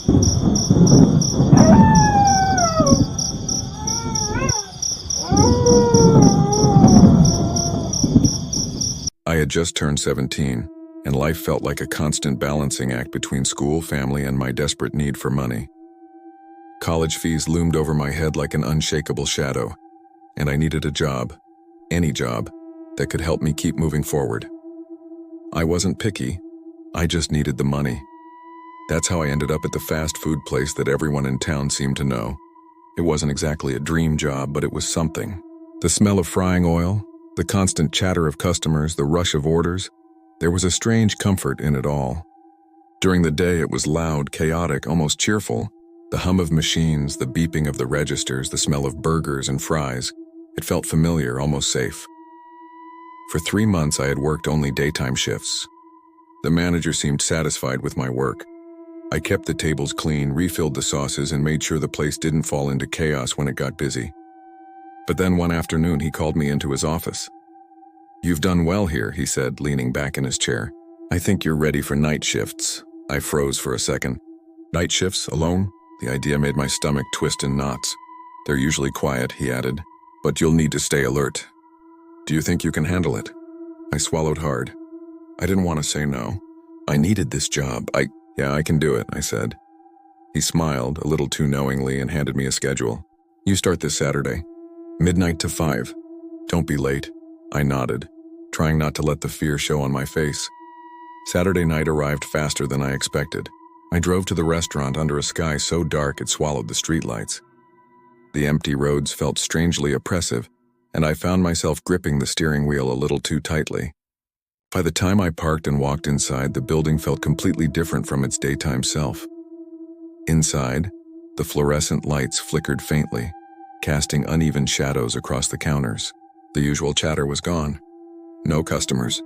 I had just turned 17, and life felt like a constant balancing act between school, family, and my desperate need for money. College fees loomed over my head like an unshakable shadow, and I needed a job, any job, that could help me keep moving forward. I wasn't picky, I just needed the money. That's how I ended up at the fast food place that everyone in town seemed to know. It wasn't exactly a dream job, but it was something. The smell of frying oil, the constant chatter of customers, the rush of orders, there was a strange comfort in it all. During the day it was loud, chaotic, almost cheerful. The hum of machines, the beeping of the registers, the smell of burgers and fries. It felt familiar, almost safe. For 3 months I had worked only daytime shifts. The manager seemed satisfied with my work. I kept the tables clean, refilled the sauces, and made sure the place didn't fall into chaos when it got busy. But then one afternoon he called me into his office. "You've done well here," he said, leaning back in his chair. "I think you're ready for night shifts." I froze for a second. Night shifts, alone? The idea made my stomach twist in knots. "They're usually quiet," he added, "but you'll need to stay alert. Do you think you can handle it?" I swallowed hard. I didn't want to say no. I needed this job. Yeah, I can do it," I said. He smiled, a little too knowingly, and handed me a schedule. "You start this Saturday. Midnight to 5. Don't be late." I nodded, trying not to let the fear show on my face. Saturday night arrived faster than I expected. I drove to the restaurant under a sky so dark it swallowed the streetlights. The empty roads felt strangely oppressive, and I found myself gripping the steering wheel a little too tightly. By the time I parked and walked inside, the building felt completely different from its daytime self. Inside, the fluorescent lights flickered faintly, casting uneven shadows across the counters. The usual chatter was gone. No customers,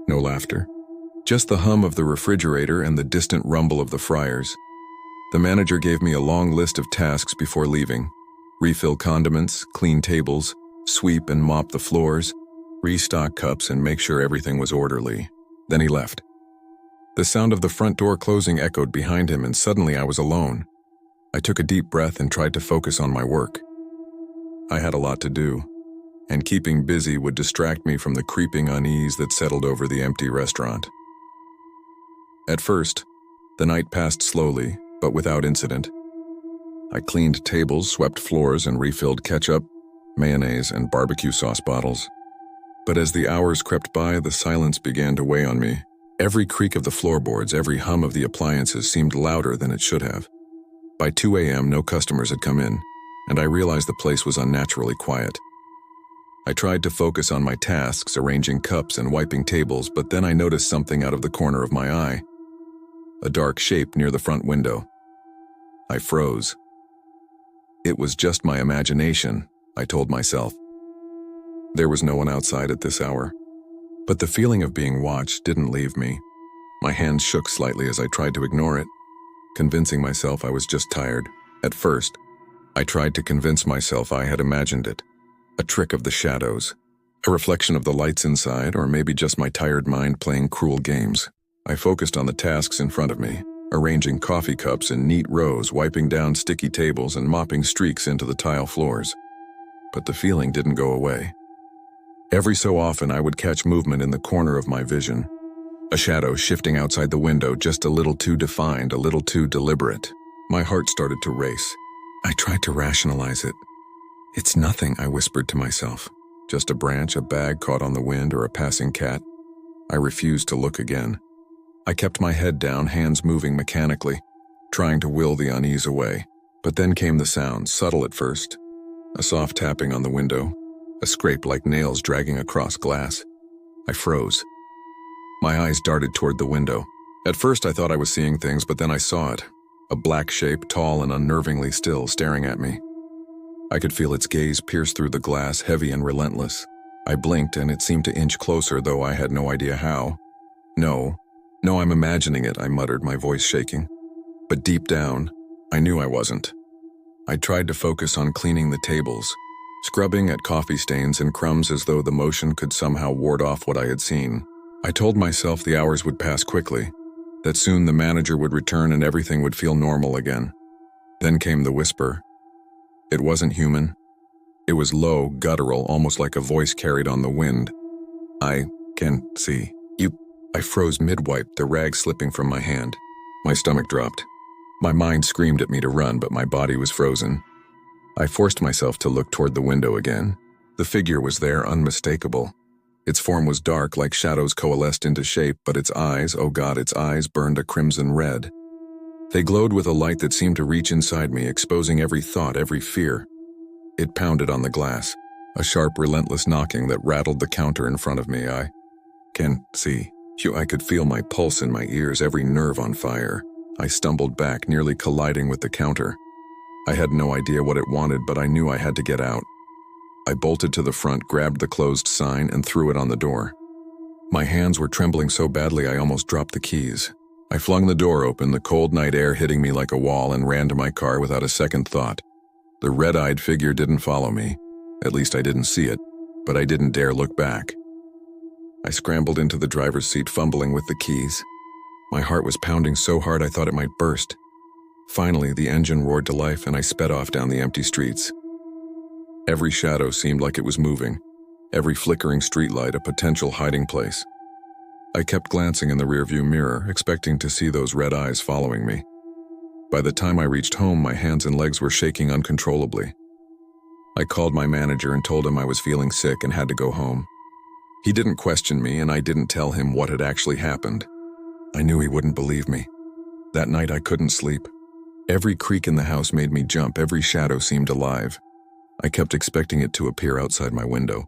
no laughter. Just the hum of the refrigerator and the distant rumble of the fryers. The manager gave me a long list of tasks before leaving. Refill condiments, clean tables, sweep and mop the floors, restock cups, and make sure everything was orderly. Then he left. The sound of the front door closing echoed behind him, and suddenly I was alone. I took a deep breath and tried to focus on my work. I had a lot to do, and keeping busy would distract me from the creeping unease that settled over the empty restaurant. At first, the night passed slowly, but without incident. I cleaned tables, swept floors, and refilled ketchup, mayonnaise, and barbecue sauce bottles. But as the hours crept by, the silence began to weigh on me. Every creak of the floorboards, every hum of the appliances seemed louder than it should have. By 2 a.m., no customers had come in, and I realized the place was unnaturally quiet. I tried to focus on my tasks, arranging cups and wiping tables, but then I noticed something out of the corner of my eye. A dark shape near the front window. I froze. It was just my imagination, I told myself. There was no one outside at this hour. But the feeling of being watched didn't leave me. My hands shook slightly as I tried to ignore it, convincing myself I was just tired. At first, I tried to convince myself I had imagined it. A trick of the shadows. A reflection of the lights inside, or maybe just my tired mind playing cruel games. I focused on the tasks in front of me, arranging coffee cups in neat rows, wiping down sticky tables, and mopping streaks into the tile floors. But the feeling didn't go away. Every so often I would catch movement in the corner of my vision. A shadow shifting outside the window, just a little too defined, a little too deliberate. My heart started to race. I tried to rationalize it. "It's nothing," I whispered to myself. "Just a branch, a bag caught on the wind, or a passing cat." I refused to look again. I kept my head down, hands moving mechanically, trying to will the unease away. But then came the sound, subtle at first. A soft tapping on the window, a scrape like nails dragging across glass. I froze. My eyes darted toward the window. At first I thought I was seeing things, but then I saw it. A black shape, tall and unnervingly still, staring at me. I could feel its gaze pierce through the glass, heavy and relentless. I blinked and it seemed to inch closer, though I had no idea how. No, I'm imagining it," I muttered, my voice shaking. But deep down, I knew I wasn't. I tried to focus on cleaning the tables, scrubbing at coffee stains and crumbs as though the motion could somehow ward off what I had seen. I told myself the hours would pass quickly. that soon the manager would return and everything would feel normal again. Then came the whisper. It wasn't human. It was low, guttural, almost like a voice carried on the wind. I can see you. I froze mid-wipe, the rag slipping from my hand. My stomach dropped. My mind screamed at me to run, but my body was frozen. I forced myself to look toward the window again. The figure was there, unmistakable. Its form was dark, like shadows coalesced into shape, but its eyes, oh God, its eyes burned a crimson red. They glowed with a light that seemed to reach inside me, exposing every thought, every fear. It pounded on the glass, a sharp, relentless knocking that rattled the counter in front of me. I can see you. I could feel my pulse in my ears, every nerve on fire. I stumbled back, nearly colliding with the counter. I had no idea what it wanted, but I knew I had to get out. I bolted to the front, grabbed the closed sign, and threw it on the door. My hands were trembling so badly I almost dropped the keys. I flung the door open, the cold night air hitting me like a wall, and ran to my car without a second thought. The red-eyed figure didn't follow me. At least I didn't see it, but I didn't dare look back. I scrambled into the driver's seat, fumbling with the keys. My heart was pounding so hard I thought it might burst. Finally, the engine roared to life and I sped off down the empty streets. Every shadow seemed like it was moving, every flickering streetlight a potential hiding place. I kept glancing in the rearview mirror, expecting to see those red eyes following me. By the time I reached home, my hands and legs were shaking uncontrollably. I called my manager and told him I was feeling sick and had to go home. He didn't question me, and I didn't tell him what had actually happened. I knew he wouldn't believe me. That night I couldn't sleep. Every creak in the house made me jump, every shadow seemed alive. I kept expecting it to appear outside my window.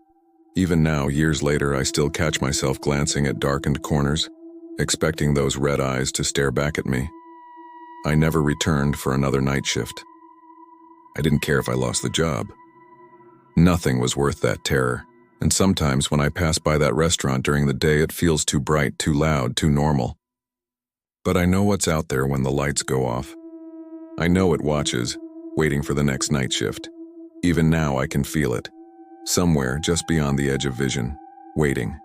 Even now, years later, I still catch myself glancing at darkened corners, expecting those red eyes to stare back at me. I never returned for another night shift. I didn't care if I lost the job. Nothing was worth that terror, and sometimes when I pass by that restaurant during the day, it feels too bright, too loud, too normal. But I know what's out there when the lights go off. I know it watches, waiting for the next night shift. Even now I can feel it, somewhere just beyond the edge of vision, waiting.